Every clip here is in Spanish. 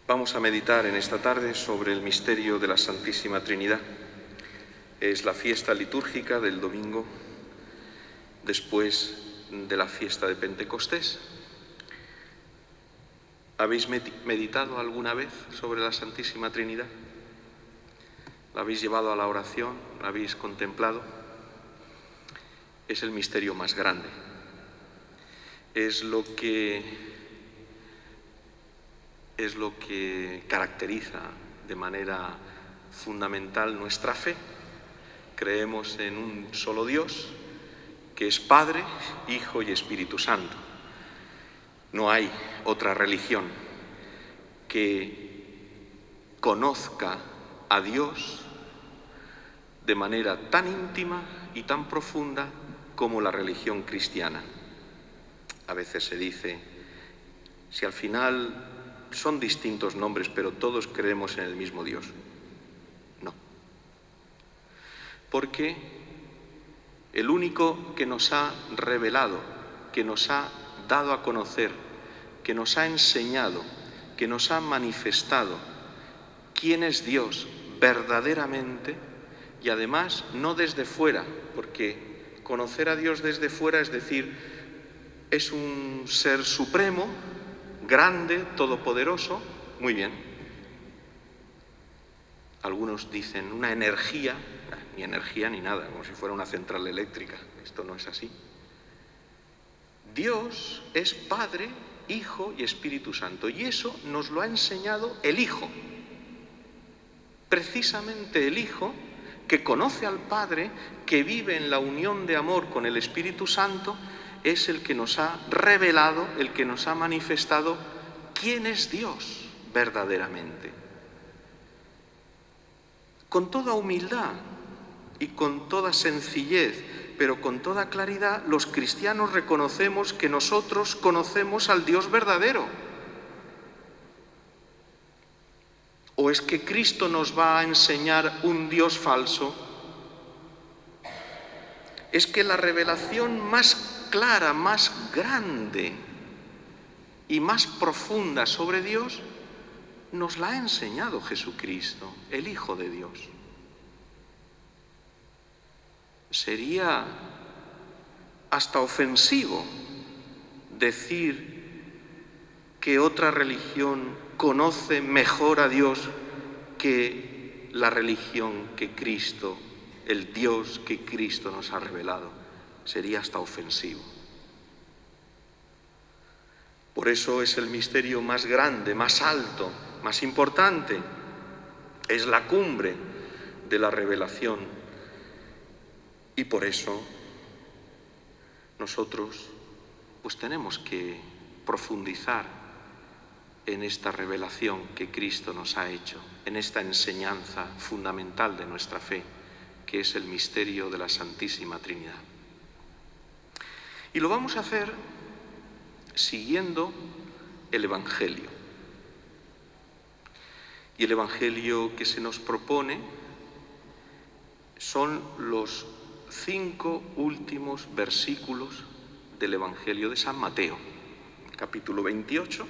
Vamos a meditar en esta tarde sobre el misterio de la Santísima Trinidad. Es la fiesta litúrgica del domingo después de la fiesta de Pentecostés. ¿Habéis meditado alguna vez sobre la Santísima Trinidad? ¿La habéis llevado a la oración? ¿La habéis contemplado? Es el misterio más grande. Es lo que caracteriza de manera fundamental nuestra fe. Creemos en un solo Dios, que es Padre, Hijo y Espíritu Santo. No hay otra religión que conozca a Dios de manera tan íntima y tan profunda como la religión cristiana. A veces se dice, si al final son distintos nombres, pero todos creemos en el mismo Dios. No. Porque el único que nos ha revelado, que nos ha dado a conocer, que nos ha enseñado, que nos ha manifestado quién es Dios verdaderamente, y además no desde fuera, porque conocer a Dios desde fuera es decir, es un ser supremo, grande, todopoderoso, muy bien. Algunos dicen una energía, ni energía ni nada, como si fuera una central eléctrica. Esto no es así. Dios es Padre, Hijo y Espíritu Santo, y eso nos lo ha enseñado el Hijo. Precisamente el Hijo, que conoce al Padre, que vive en la unión de amor con el Espíritu Santo, es el que nos ha revelado, el que nos ha manifestado quién es Dios verdaderamente. Con toda humildad y con toda sencillez, pero con toda claridad, los cristianos reconocemos que nosotros conocemos al Dios verdadero. ¿O es que Cristo nos va a enseñar un Dios falso? Es que la revelación más clara, más grande y más profunda sobre Dios nos la ha enseñado Jesucristo, el Hijo de Dios. Sería hasta ofensivo decir que otra religión conoce mejor a Dios que la religión que Cristo, el Dios que Cristo nos ha revelado. Sería hasta ofensivo. Por eso es el misterio más grande, más alto, más importante. Es la cumbre de la revelación. Y por eso nosotros pues tenemos que profundizar en esta revelación que Cristo nos ha hecho, en esta enseñanza fundamental de nuestra fe, que es el misterio de la Santísima Trinidad. Y lo vamos a hacer siguiendo el Evangelio. Y el Evangelio que se nos propone son los 5 últimos versículos del Evangelio de San Mateo, capítulo 28,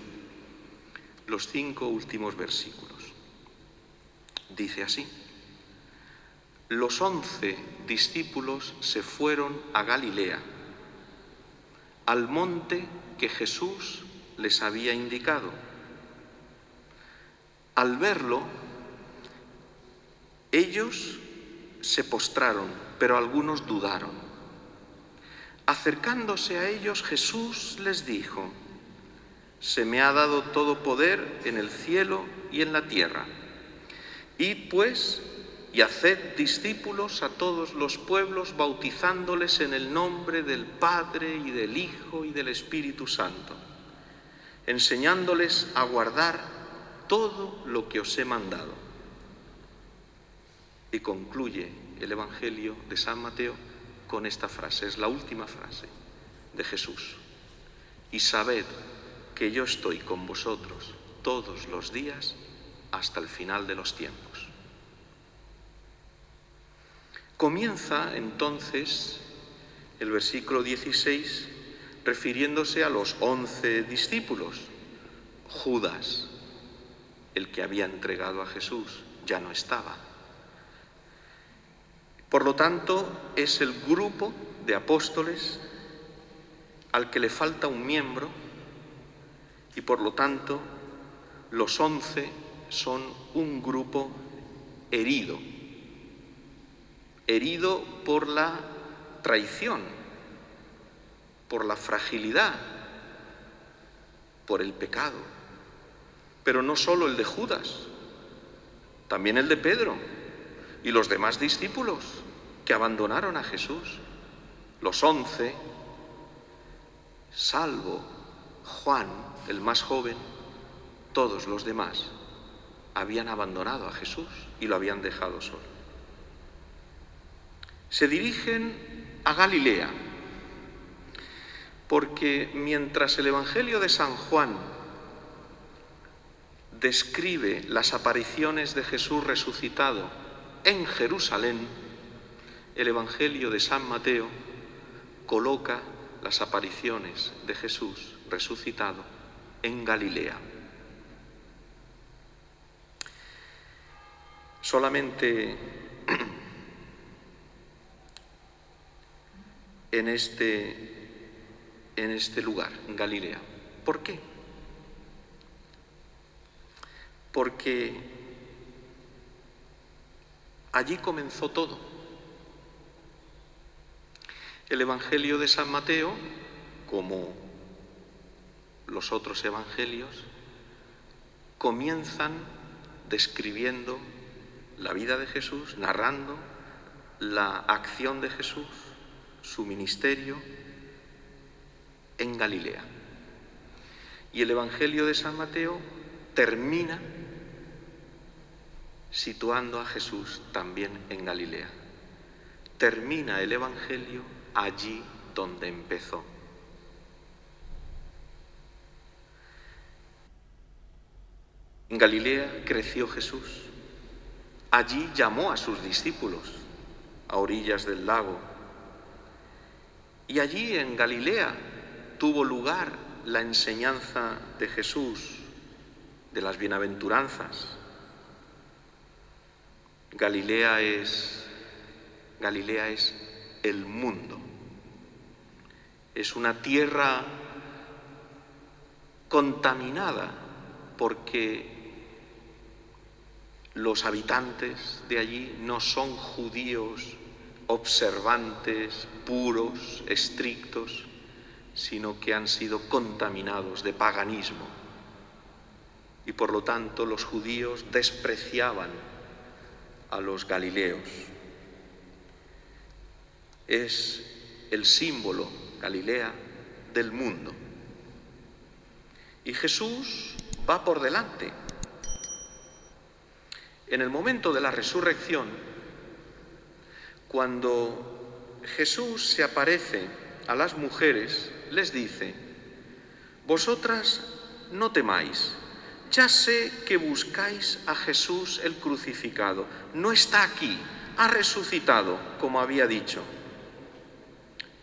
los 5 últimos versículos. Dice así: los 11 discípulos se fueron a Galilea, al monte que Jesús les había indicado. Al verlo, ellos se postraron, pero algunos dudaron. Acercándose a ellos, Jesús les dijo: se me ha dado todo poder en el cielo y en la tierra. Id pues y haced discípulos a todos los pueblos, bautizándoles en el nombre del Padre y del Hijo y del Espíritu Santo, enseñándoles a guardar todo lo que os he mandado. Y concluye el Evangelio de San Mateo con esta frase, es la última frase de Jesús: y sabed que yo estoy con vosotros todos los días hasta el final de los tiempos. Comienza entonces el versículo 16 refiriéndose a los 11 discípulos. Judas, el que había entregado a Jesús, ya no estaba. Por lo tanto, es el grupo de apóstoles al que le falta un miembro y por lo tanto los 11 son un grupo herido por la traición, por la fragilidad, por el pecado. Pero no solo el de Judas, también el de Pedro y los demás discípulos que abandonaron a Jesús. Los 11, salvo Juan, el más joven, todos los demás habían abandonado a Jesús y lo habían dejado solo. Se dirigen a Galilea, porque mientras el Evangelio de San Juan describe las apariciones de Jesús resucitado en Jerusalén, el Evangelio de San Mateo coloca las apariciones de Jesús resucitado en Galilea. Solamente en este lugar, en Galilea. ¿Por qué? Porque allí comenzó todo. El Evangelio de San Mateo, como los otros evangelios, comienzan describiendo la vida de Jesús, narrando la acción de Jesús, su ministerio en Galilea. Y el Evangelio de San Mateo termina situando a Jesús también en Galilea. Termina el Evangelio allí donde empezó. En Galilea creció Jesús. Allí llamó a sus discípulos a orillas del lago. Y allí en Galilea tuvo lugar la enseñanza de Jesús, de las bienaventuranzas. Galilea es el mundo. Es una tierra contaminada porque los habitantes de allí no son judíos observantes, puros, estrictos, sino que han sido contaminados de paganismo. Y por lo tanto los judíos despreciaban a los galileos. Es el símbolo, Galilea, del mundo. Y Jesús va por delante. En el momento de la resurrección, cuando Jesús se aparece a las mujeres, les dice: vosotras no temáis, ya sé que buscáis a Jesús el crucificado. No está aquí, ha resucitado, como había dicho.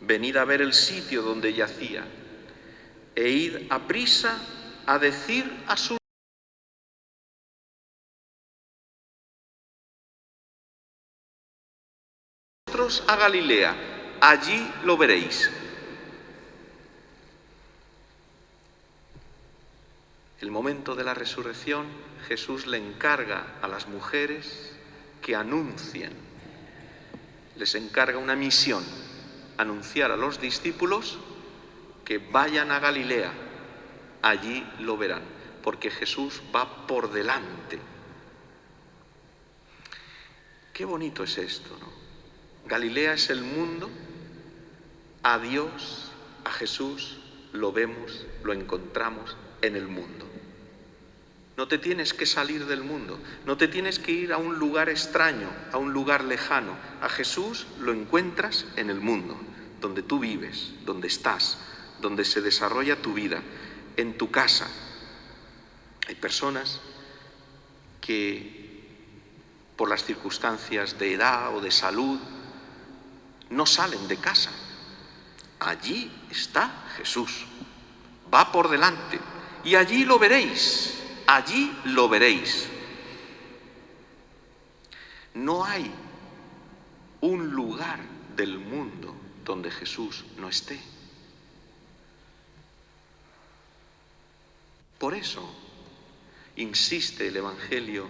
Venid a ver el sitio donde yacía, e id aprisa a decir a sus a Galilea, allí lo veréis. El momento de la resurrección, Jesús le encarga a las mujeres que anuncien, les encarga una misión, anunciar a los discípulos que vayan a Galilea, allí lo verán, porque Jesús va por delante. Qué bonito es esto, ¿no? Galilea es el mundo, a Dios, a Jesús, lo vemos, lo encontramos en el mundo. No te tienes que salir del mundo, no te tienes que ir a un lugar extraño, a un lugar lejano. A Jesús lo encuentras en el mundo, donde tú vives, donde estás, donde se desarrolla tu vida, en tu casa. Hay personas que por las circunstancias de edad o de salud no salen de casa. Allí está Jesús, va por delante y allí lo veréis, allí lo veréis. No hay un lugar del mundo donde Jesús no esté. Por eso insiste el Evangelio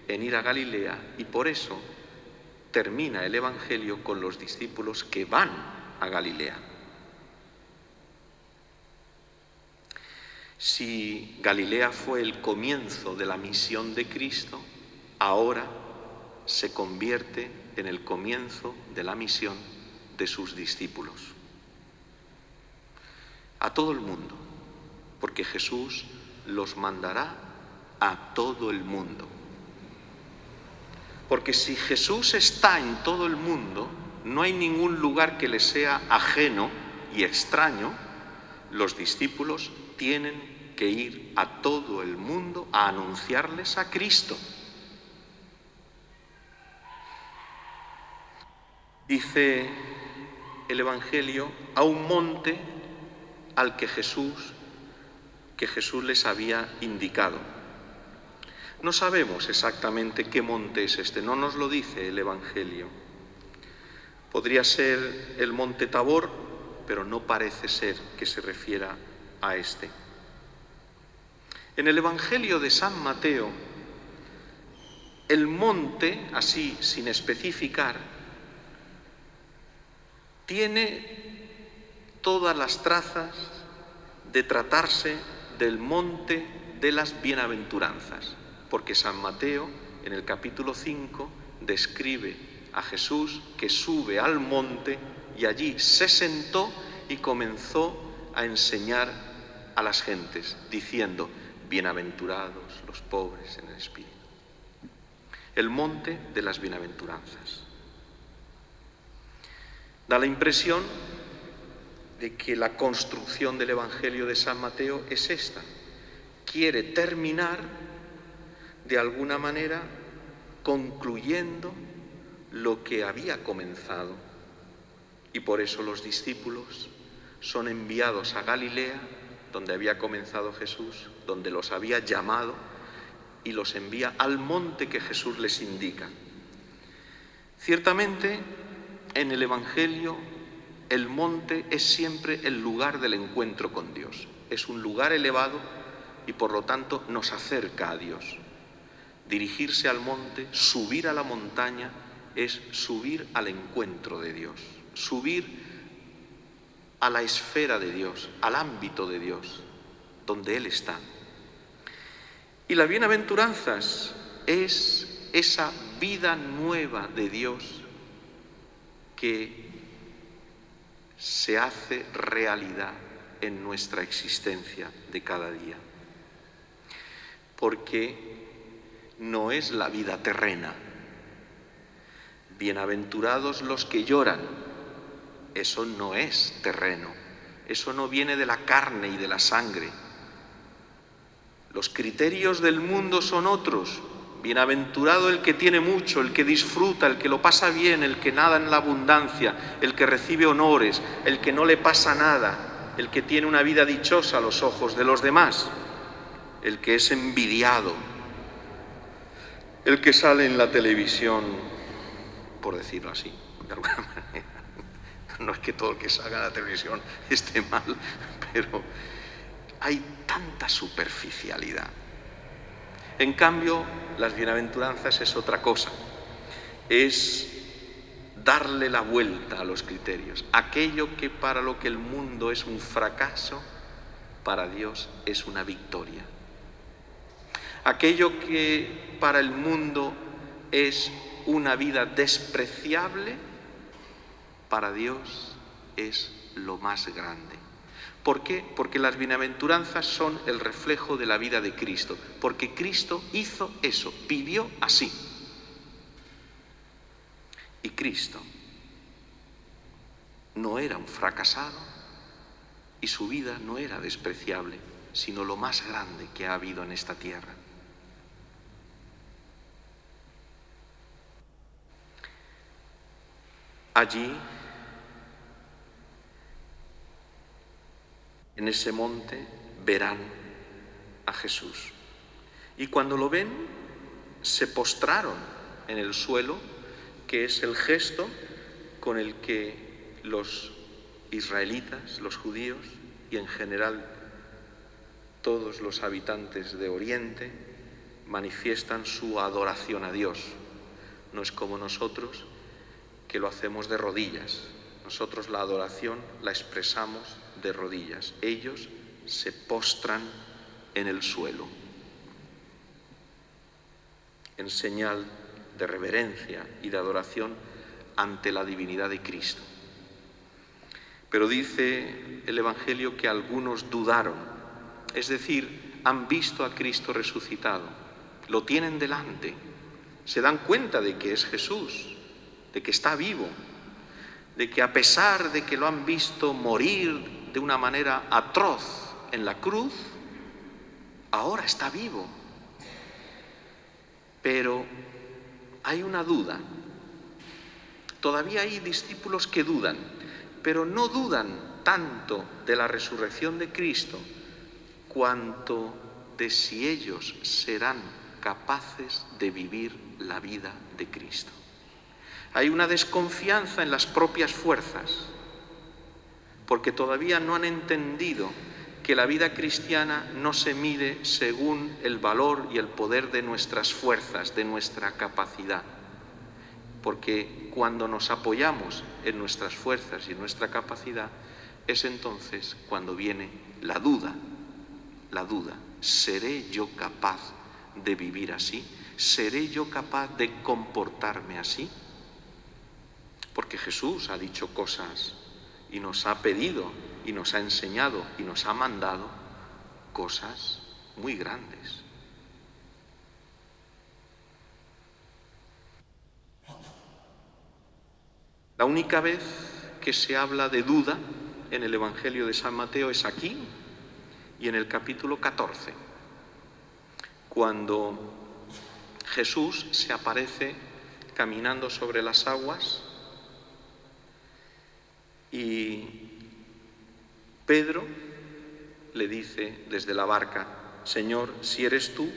en ir a Galilea y por eso termina el Evangelio con los discípulos que van a Galilea. Si Galilea fue el comienzo de la misión de Cristo, ahora se convierte en el comienzo de la misión de sus discípulos. A todo el mundo, porque Jesús los mandará a todo el mundo. Porque si Jesús está en todo el mundo, no hay ningún lugar que le sea ajeno y extraño. Los discípulos tienen que ir a todo el mundo a anunciarles a Cristo. Dice el Evangelio, a un monte al que Jesús les había indicado. No sabemos exactamente qué monte es este, no nos lo dice el Evangelio. Podría ser el monte Tabor, pero no parece ser que se refiera a este. En el Evangelio de San Mateo, el monte, así sin especificar, tiene todas las trazas de tratarse del monte de las bienaventuranzas, porque San Mateo, en el capítulo 5, describe a Jesús que sube al monte y allí se sentó y comenzó a enseñar a las gentes, diciendo, bienaventurados los pobres en el espíritu. El monte de las bienaventuranzas. Da la impresión de que la construcción del Evangelio de San Mateo es esta. Quiere terminar, de alguna manera, concluyendo lo que había comenzado. Y por eso los discípulos son enviados a Galilea, donde había comenzado Jesús, donde los había llamado, y los envía al monte que Jesús les indica. Ciertamente, en el Evangelio, el monte es siempre el lugar del encuentro con Dios. Es un lugar elevado y por lo tanto nos acerca a Dios. Dirigirse al monte, subir a la montaña, es subir al encuentro de Dios, subir a la esfera de Dios, al ámbito de Dios, donde Él está. Y las bienaventuranzas es esa vida nueva de Dios que se hace realidad en nuestra existencia de cada día. Porque no es la vida terrena. Bienaventurados los que lloran. Eso no es terreno. Eso no viene de la carne y de la sangre. Los criterios del mundo son otros. Bienaventurado el que tiene mucho, el que disfruta, el que lo pasa bien, el que nada en la abundancia, el que recibe honores, el que no le pasa nada, el que tiene una vida dichosa a los ojos de los demás, el que es envidiado, el que sale en la televisión, por decirlo así, de alguna manera. No es que todo el que salga en la televisión esté mal, pero hay tanta superficialidad. En cambio, las bienaventuranzas es otra cosa, es darle la vuelta a los criterios. Aquello que para lo que el mundo es un fracaso, para Dios es una victoria. Aquello que para el mundo es una vida despreciable, para Dios es lo más grande. ¿Por qué? Porque las bienaventuranzas son el reflejo de la vida de Cristo, porque Cristo hizo eso, vivió así. Y Cristo no era un fracasado y su vida no era despreciable, sino lo más grande que ha habido en esta tierra. Allí, en ese monte, verán a Jesús. Y cuando lo ven, se postraron en el suelo, que es el gesto con el que los israelitas, los judíos y en general todos los habitantes de Oriente manifiestan su adoración a Dios. No es como nosotros, que lo hacemos de rodillas. Nosotros la adoración la expresamos de rodillas. Ellos se postran en el suelo, en señal de reverencia y de adoración ante la divinidad de Cristo. Pero dice el Evangelio que algunos dudaron, es decir, han visto a Cristo resucitado, lo tienen delante, se dan cuenta de que es Jesús, de que está vivo, de que a pesar de que lo han visto morir de una manera atroz en la cruz, ahora está vivo. Pero hay una duda. Todavía hay discípulos que dudan, pero no dudan tanto de la resurrección de Cristo cuanto de si ellos serán capaces de vivir la vida de Cristo. Hay una desconfianza en las propias fuerzas, porque todavía no han entendido que la vida cristiana no se mide según el valor y el poder de nuestras fuerzas, de nuestra capacidad. Porque cuando nos apoyamos en nuestras fuerzas y en nuestra capacidad, es entonces cuando viene la duda. La duda, ¿seré yo capaz de vivir así? ¿Seré yo capaz de comportarme así? Porque Jesús ha dicho cosas y nos ha pedido y nos ha enseñado y nos ha mandado cosas muy grandes. La única vez que se habla de duda en el Evangelio de San Mateo es aquí y en el capítulo 14, cuando Jesús se aparece caminando sobre las aguas y Pedro le dice desde la barca: Señor, si eres tú,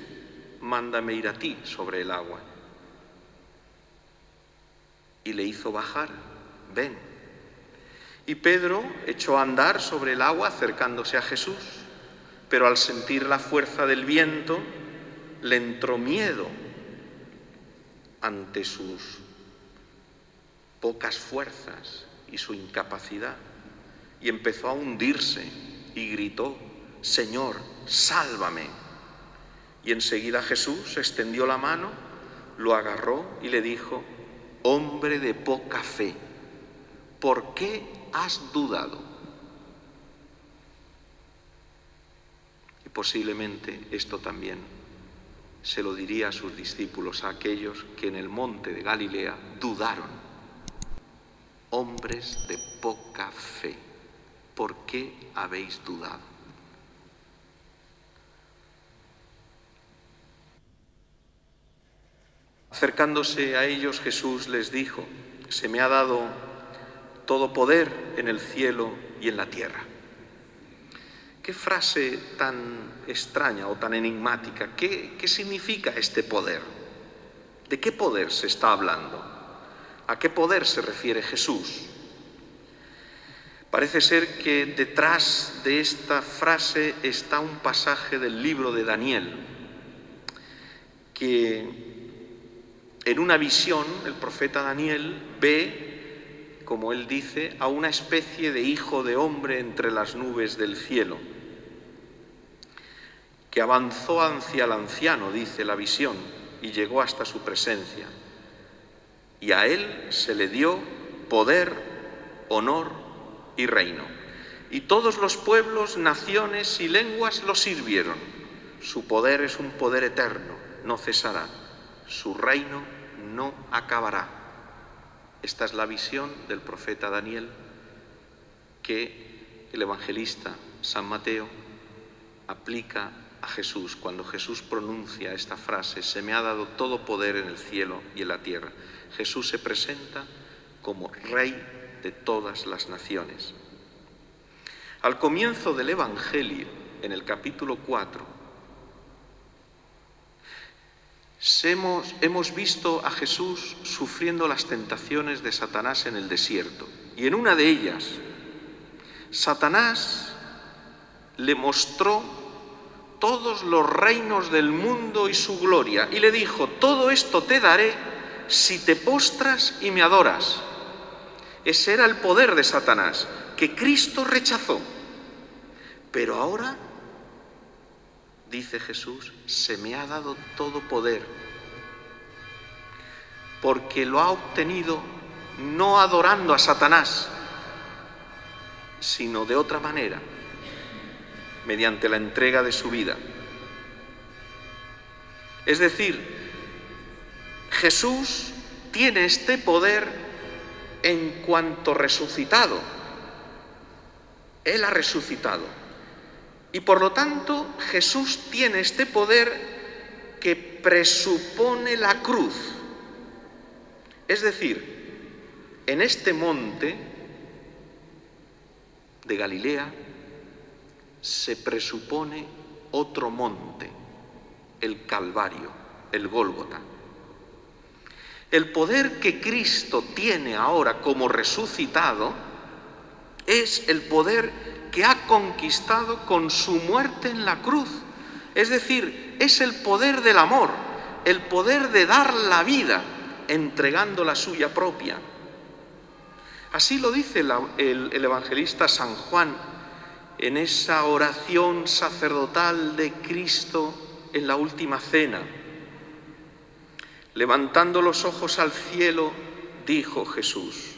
mándame ir a ti sobre el agua. Y le hizo bajar: ven. Y Pedro echó a andar sobre el agua acercándose a Jesús, pero al sentir la fuerza del viento le entró miedo ante sus pocas fuerzas y su incapacidad, y empezó a hundirse y gritó: Señor, sálvame. Y enseguida Jesús extendió la mano, lo agarró y le dijo: hombre de poca fe, ¿por qué has dudado? Y posiblemente esto también se lo diría a sus discípulos, a aquellos que en el monte de Galilea dudaron. Hombres de poca fe, ¿por qué habéis dudado? Acercándose a ellos, Jesús les dijo: se me ha dado todo poder en el cielo y en la tierra. Qué frase tan extraña o tan enigmática. ¿Qué significa este poder? ¿De qué poder se está hablando? ¿A qué poder se refiere Jesús? Parece ser que detrás de esta frase está un pasaje del libro de Daniel, que en una visión el profeta Daniel ve, como él dice, a una especie de hijo de hombre entre las nubes del cielo, que avanzó hacia el anciano, dice la visión, y llegó hasta su presencia. Y a él se le dio poder, honor y reino. Y todos los pueblos, naciones y lenguas lo sirvieron. Su poder es un poder eterno, no cesará. Su reino no acabará. Esta es la visión del profeta Daniel que el evangelista San Mateo aplica a Jesús cuando Jesús pronuncia esta frase: se me ha dado todo poder en el cielo y en la tierra. Jesús se presenta como Rey de todas las naciones. Al comienzo del Evangelio, en el capítulo 4, Hemos visto a Jesús sufriendo las tentaciones de Satanás en el desierto. Y en una de ellas, Satanás le mostró todos los reinos del mundo y su gloria. Y le dijo: todo esto te daré si te postras y me adoras. Ese era el poder de Satanás, que Cristo rechazó. Pero ahora, dice Jesús, se me ha dado todo poder, porque lo ha obtenido no adorando a Satanás, sino de otra manera, mediante la entrega de su vida. Es decir, Jesús tiene este poder en cuanto resucitado. Él ha resucitado. Y por lo tanto, Jesús tiene este poder que presupone la cruz. Es decir, en este monte de Galilea se presupone otro monte, el Calvario, el Gólgota. El poder que Cristo tiene ahora como resucitado es el poder que ha conquistado con su muerte en la cruz. Es decir, es el poder del amor, el poder de dar la vida entregando la suya propia. Así lo dice el evangelista San Juan en esa oración sacerdotal de Cristo en la última cena. Levantando los ojos al cielo, dijo Jesús: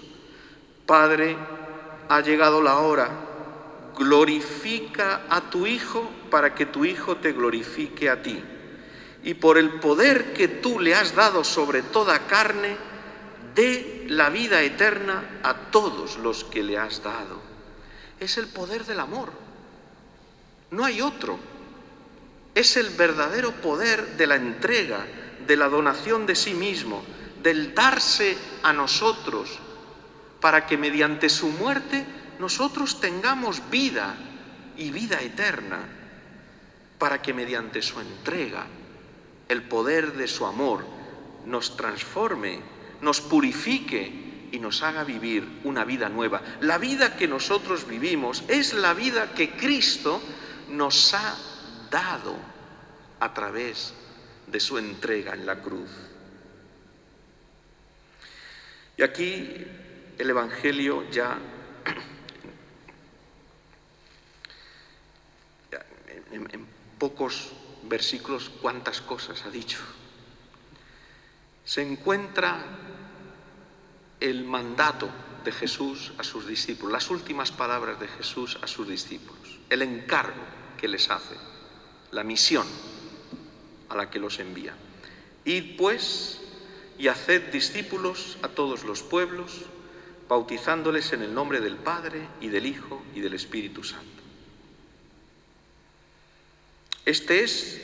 Padre, ha llegado la hora. Glorifica a tu Hijo para que tu Hijo te glorifique a ti. Y por el poder que tú le has dado sobre toda carne, dé la vida eterna a todos los que le has dado. Es el poder del amor. No hay otro. Es el verdadero poder de la entrega, de la donación de sí mismo, del darse a nosotros, para que mediante su muerte nosotros tengamos vida y vida eterna, para que mediante su entrega, el poder de su amor nos transforme, nos purifique y nos haga vivir una vida nueva. La vida que nosotros vivimos es la vida que Cristo nos ha dado a través de su entrega en la cruz. Y aquí el Evangelio ya en pocos versículos, cuántas cosas ha dicho. Se encuentra el mandato de Jesús a sus discípulos, las últimas palabras de Jesús a sus discípulos, el encargo que les hace, la misión a la que los envía. Id pues y haced discípulos a todos los pueblos, bautizándoles en el nombre del Padre y del Hijo y del Espíritu Santo. Este es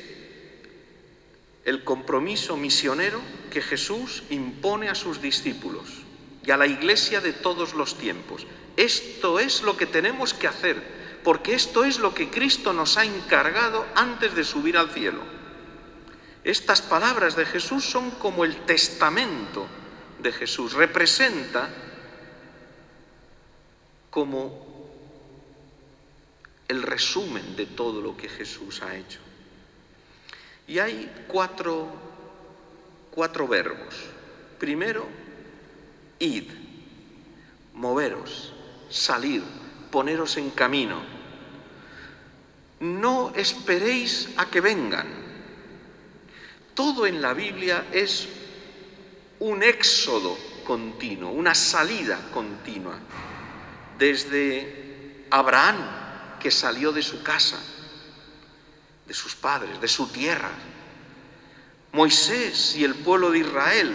el compromiso misionero que Jesús impone a sus discípulos y a la Iglesia de todos los tiempos. Esto es lo que tenemos que hacer, porque esto es lo que Cristo nos ha encargado antes de subir al cielo. Estas palabras de Jesús son como el testamento de Jesús, representa como el resumen de todo lo que Jesús ha hecho. Y hay cuatro verbos. Primero, id, moveros, salir, poneros en camino. No esperéis a que vengan. Todo en la Biblia es un éxodo continuo, una salida continua. Desde Abraham, que salió de su casa, de sus padres, de su tierra, Moisés y el pueblo de Israel,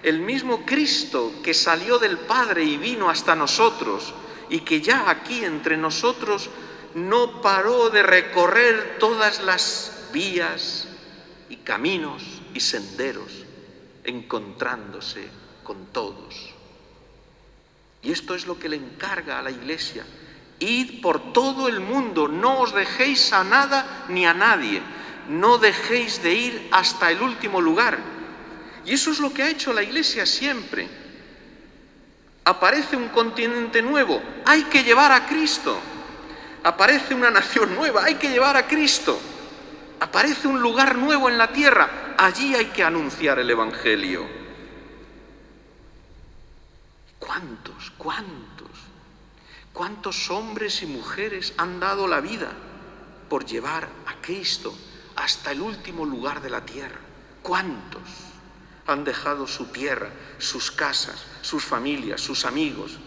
el mismo Cristo que salió del Padre y vino hasta nosotros y que ya aquí entre nosotros no paró de recorrer todas las vías y caminos y senderos, encontrándose con todos. Y esto es lo que le encarga a la Iglesia. Id por todo el mundo, no os dejéis a nada ni a nadie. no dejéis de ir hasta el último lugar. Y eso es lo que ha hecho la Iglesia siempre. Aparece un continente nuevo, hay que llevar a Cristo. Aparece una nación nueva, hay que llevar a Cristo. Aparece un lugar nuevo en la tierra, allí hay que anunciar el Evangelio. ¿Cuántos hombres y mujeres han dado la vida por llevar a Cristo hasta el último lugar de la tierra? ¿Cuántos han dejado su tierra, sus casas, sus familias, sus amigos,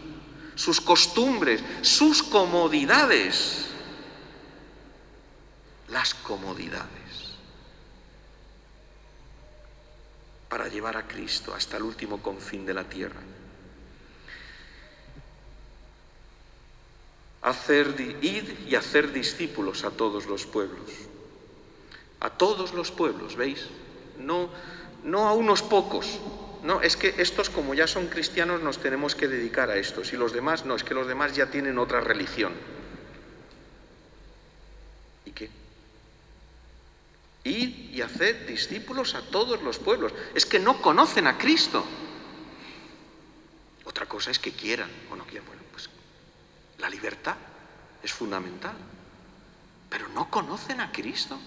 sus costumbres, sus comodidades? Las comodidades para llevar a Cristo hasta el último confín de la tierra. Id y hacer discípulos a todos los pueblos. A todos los pueblos, ¿veis? No a unos pocos. No, es que estos, como ya son cristianos, nos tenemos que dedicar a estos. Y los demás, no, es que los demás ya tienen otra religión. ¿Y qué? Id y haced discípulos a todos los pueblos. Es que no conocen a Cristo. Otra cosa es que quieran o no quieran. Bueno, pues la libertad es fundamental. Pero no conocen a Cristo.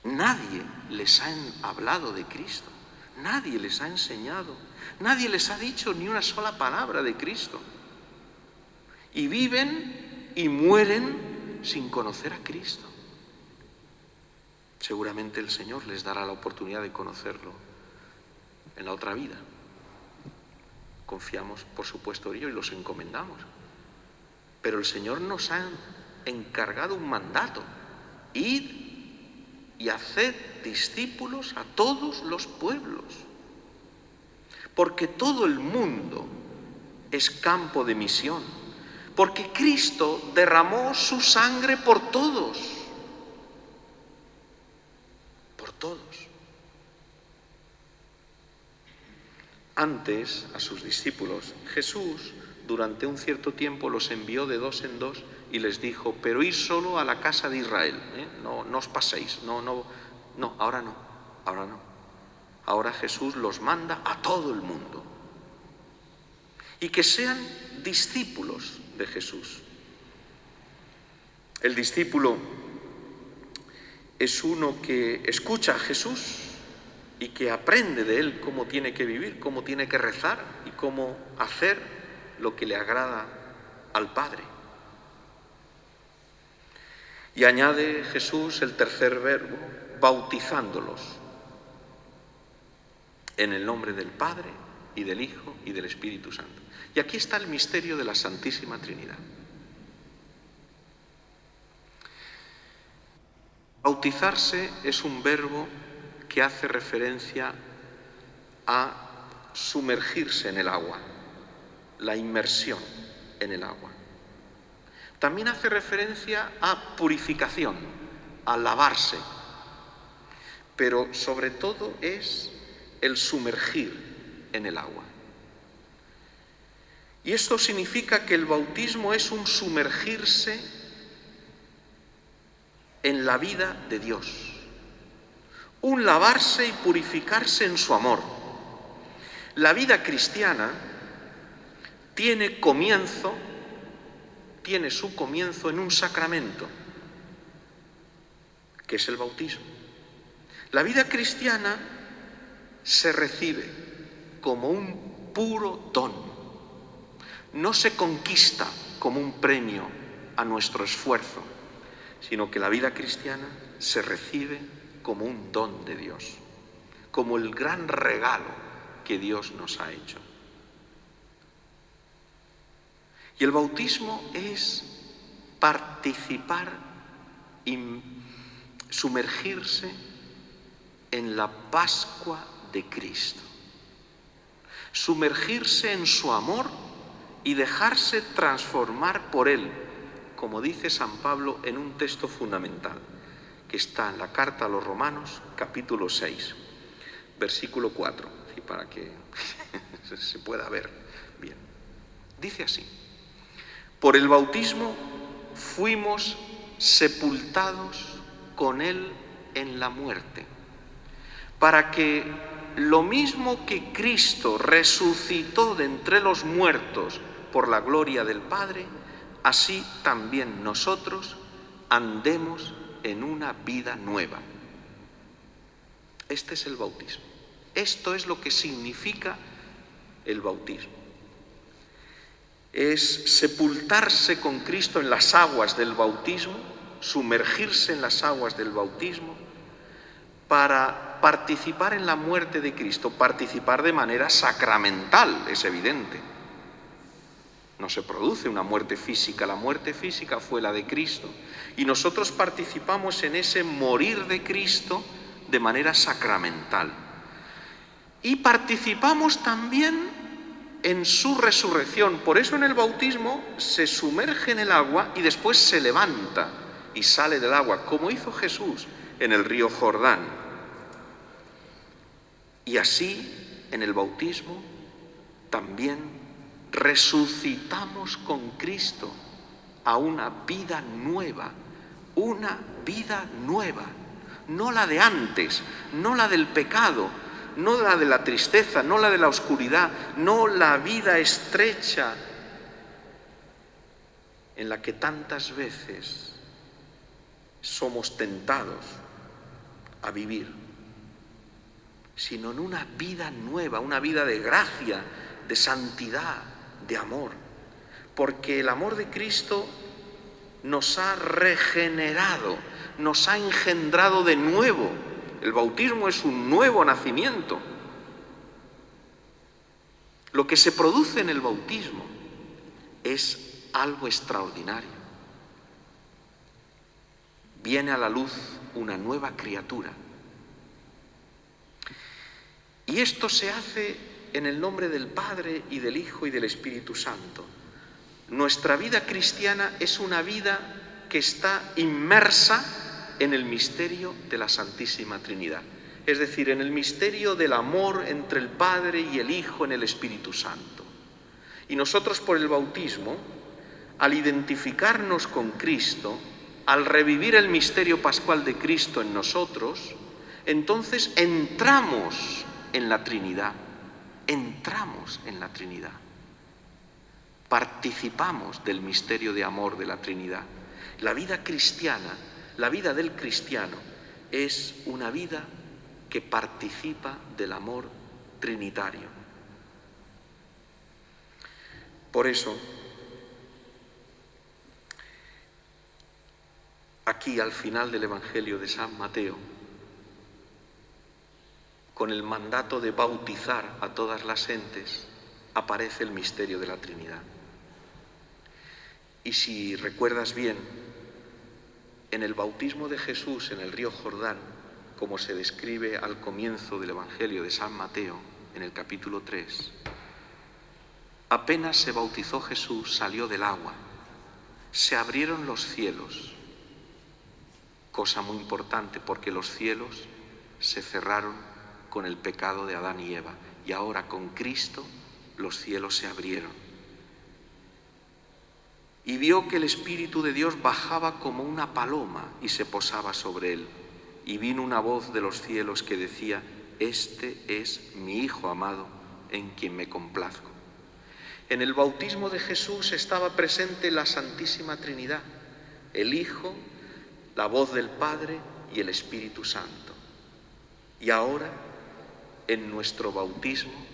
Nadie les ha hablado de Cristo. Nadie les ha enseñado. Nadie les ha dicho ni una sola palabra de Cristo. Y viven y mueren sin conocer a Cristo. Seguramente el Señor les dará la oportunidad de conocerlo en la otra vida. Confiamos, por supuesto, en ello y los encomendamos. Pero el Señor nos ha encargado un mandato. Id y haced discípulos a todos los pueblos. Porque todo el mundo es campo de misión. Porque Cristo derramó su sangre por todos. Por todos. Antes, a sus discípulos, Jesús durante un cierto tiempo los envió de dos en dos y les dijo, pero ir solo a la casa de Israel, no os paséis, ahora no. Ahora Jesús los manda a todo el mundo y que sean discípulos de Jesús. El discípulo es uno que escucha a Jesús y que aprende de él cómo tiene que vivir, cómo tiene que rezar y cómo hacer lo que le agrada al Padre. Y añade Jesús el tercer verbo, bautizándolos en el nombre del Padre y del Hijo y del Espíritu Santo. Y aquí está el misterio de la Santísima Trinidad. Bautizarse es un verbo que hace referencia a sumergirse en el agua, la inmersión en el agua. También hace referencia a purificación, a lavarse, pero sobre todo es el sumergir en el agua. Y esto significa que el bautismo es un sumergirse en la vida de Dios, un lavarse y purificarse en su amor. La vida cristiana tiene su comienzo en un sacramento, que es el bautismo. La vida cristiana se recibe como un puro don, no se conquista como un premio a nuestro esfuerzo, sino que la vida cristiana se recibe como un don de Dios, como el gran regalo que Dios nos ha hecho. Y el bautismo es participar y sumergirse en la Pascua de Cristo. Sumergirse en su amor y dejarse transformar por él, como dice San Pablo en un texto fundamental, que está en la carta a los Romanos, capítulo 6, versículo 4, y para que se pueda ver bien. Dice así: por el bautismo fuimos sepultados con Él en la muerte, para que lo mismo que Cristo resucitó de entre los muertos por la gloria del Padre, así también nosotros andemos en una vida nueva. Este es el bautismo. Esto es lo que significa el bautismo. Es sepultarse con Cristo en las aguas del bautismo, sumergirse en las aguas del bautismo para participar en la muerte de Cristo, participar de manera sacramental, es evidente. No se produce una muerte física, la muerte física fue la de Cristo y nosotros participamos en ese morir de Cristo de manera sacramental. Y participamos también en su resurrección. Por eso en el bautismo se sumerge en el agua y después se levanta y sale del agua, como hizo Jesús en el río Jordán. Y así, en el bautismo, también resucitamos con Cristo a una vida nueva, no la de antes, no la del pecado, no la de la tristeza, no la de la oscuridad, no la vida estrecha en la que tantas veces somos tentados a vivir, sino en una vida nueva, una vida de gracia, de santidad, de amor, porque el amor de Cristo nos ha regenerado, nos ha engendrado de nuevo. El bautismo es un nuevo nacimiento. Lo que se produce en el bautismo es algo extraordinario. Viene a la luz una nueva criatura. Y esto se hace en el nombre del Padre y del Hijo y del Espíritu Santo. Nuestra vida cristiana es una vida que está inmersa en el misterio de la Santísima Trinidad, es decir, en el misterio del amor entre el Padre y el Hijo en el Espíritu Santo. Y nosotros por el bautismo, al identificarnos con Cristo, al revivir el misterio pascual de Cristo en nosotros, entonces entramos en la Trinidad, participamos del misterio de amor de la Trinidad. La vida cristiana, la vida del cristiano, es una vida que participa del amor trinitario. Por eso, aquí al final del Evangelio de San Mateo, con el mandato de bautizar a todas las gentes, aparece el misterio de la Trinidad. Y si recuerdas bien, en el bautismo de Jesús en el río Jordán, como se describe al comienzo del Evangelio de San Mateo, en el capítulo 3, apenas se bautizó Jesús, salió del agua, se abrieron los cielos, cosa muy importante porque los cielos se cerraron con el pecado de Adán y Eva, y ahora con Cristo los cielos se abrieron. Y vio que el Espíritu de Dios bajaba como una paloma y se posaba sobre él. Y vino una voz de los cielos que decía: este es mi Hijo amado, en quien me complazco. En el bautismo de Jesús estaba presente la Santísima Trinidad, el Hijo, la voz del Padre y el Espíritu Santo. Y ahora, en nuestro bautismo,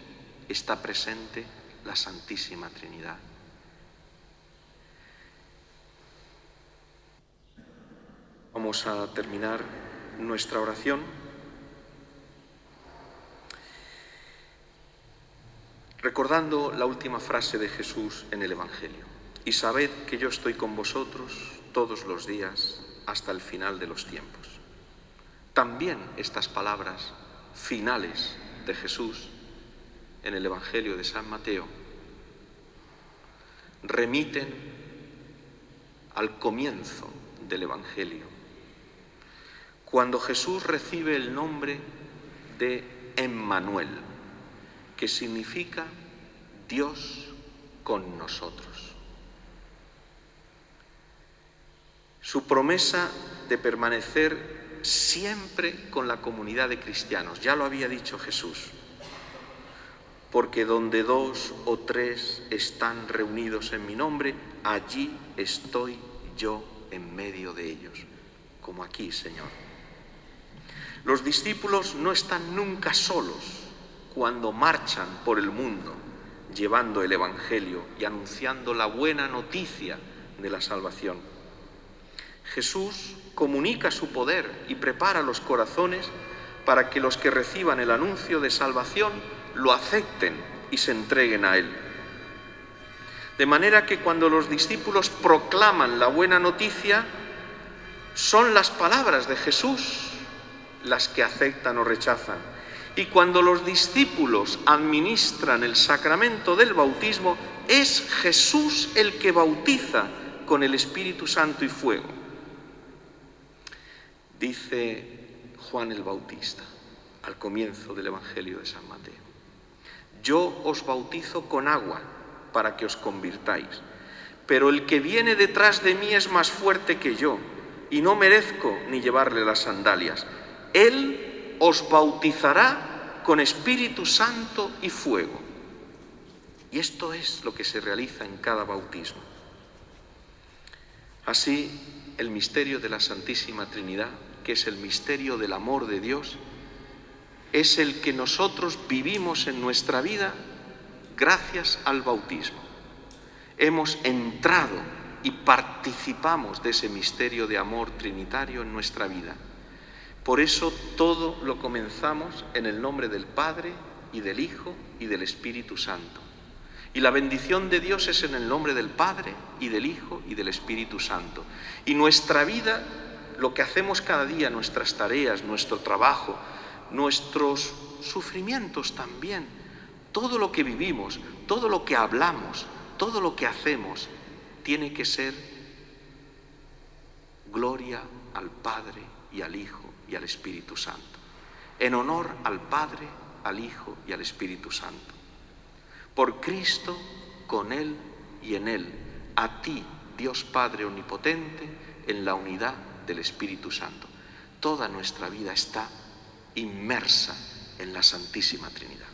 está presente la Santísima Trinidad. Vamos a terminar nuestra oración recordando la última frase de Jesús en el Evangelio: y sabed que yo estoy con vosotros todos los días hasta el final de los tiempos. También estas palabras finales de Jesús en el Evangelio de San Mateo remiten al comienzo del Evangelio, cuando Jesús recibe el nombre de Emmanuel, que significa Dios con nosotros. su promesa de permanecer siempre con la comunidad de cristianos. Ya lo había dicho Jesús, porque donde 2 o 3 están reunidos en mi nombre, allí estoy yo en medio de ellos, como aquí, Señor. Los discípulos no están nunca solos cuando marchan por el mundo llevando el Evangelio y anunciando la buena noticia de la salvación. Jesús comunica su poder y prepara los corazones para que los que reciban el anuncio de salvación lo acepten y se entreguen a Él. De manera que cuando los discípulos proclaman la buena noticia, son las palabras de Jesús las que aceptan o rechazan. Y cuando los discípulos administran el sacramento del bautismo, es Jesús el que bautiza con el Espíritu Santo y fuego. Dice Juan el Bautista al comienzo del Evangelio de San Mateo: yo os bautizo con agua para que os convirtáis, pero el que viene detrás de mí es más fuerte que yo, y no merezco ni llevarle las sandalias. Él os bautizará con Espíritu Santo y fuego. Y esto es lo que se realiza en cada bautismo. Así, el misterio de la Santísima Trinidad, que es el misterio del amor de Dios, es el que nosotros vivimos en nuestra vida gracias al bautismo. Hemos entrado y participamos de ese misterio de amor trinitario en nuestra vida. Por eso todo lo comenzamos en el nombre del Padre y del Hijo y del Espíritu Santo. Y la bendición de Dios es en el nombre del Padre y del Hijo y del Espíritu Santo. Y nuestra vida, lo que hacemos cada día, nuestras tareas, nuestro trabajo, nuestros sufrimientos también, todo lo que vivimos, todo lo que hablamos, todo lo que hacemos, tiene que ser gloria al Padre y al Hijo y al Espíritu Santo, en honor al Padre, al Hijo y al Espíritu Santo. Por Cristo, con Él y en Él, a ti, Dios Padre Omnipotente, en la unidad del Espíritu Santo. Toda nuestra vida está inmersa en la Santísima Trinidad.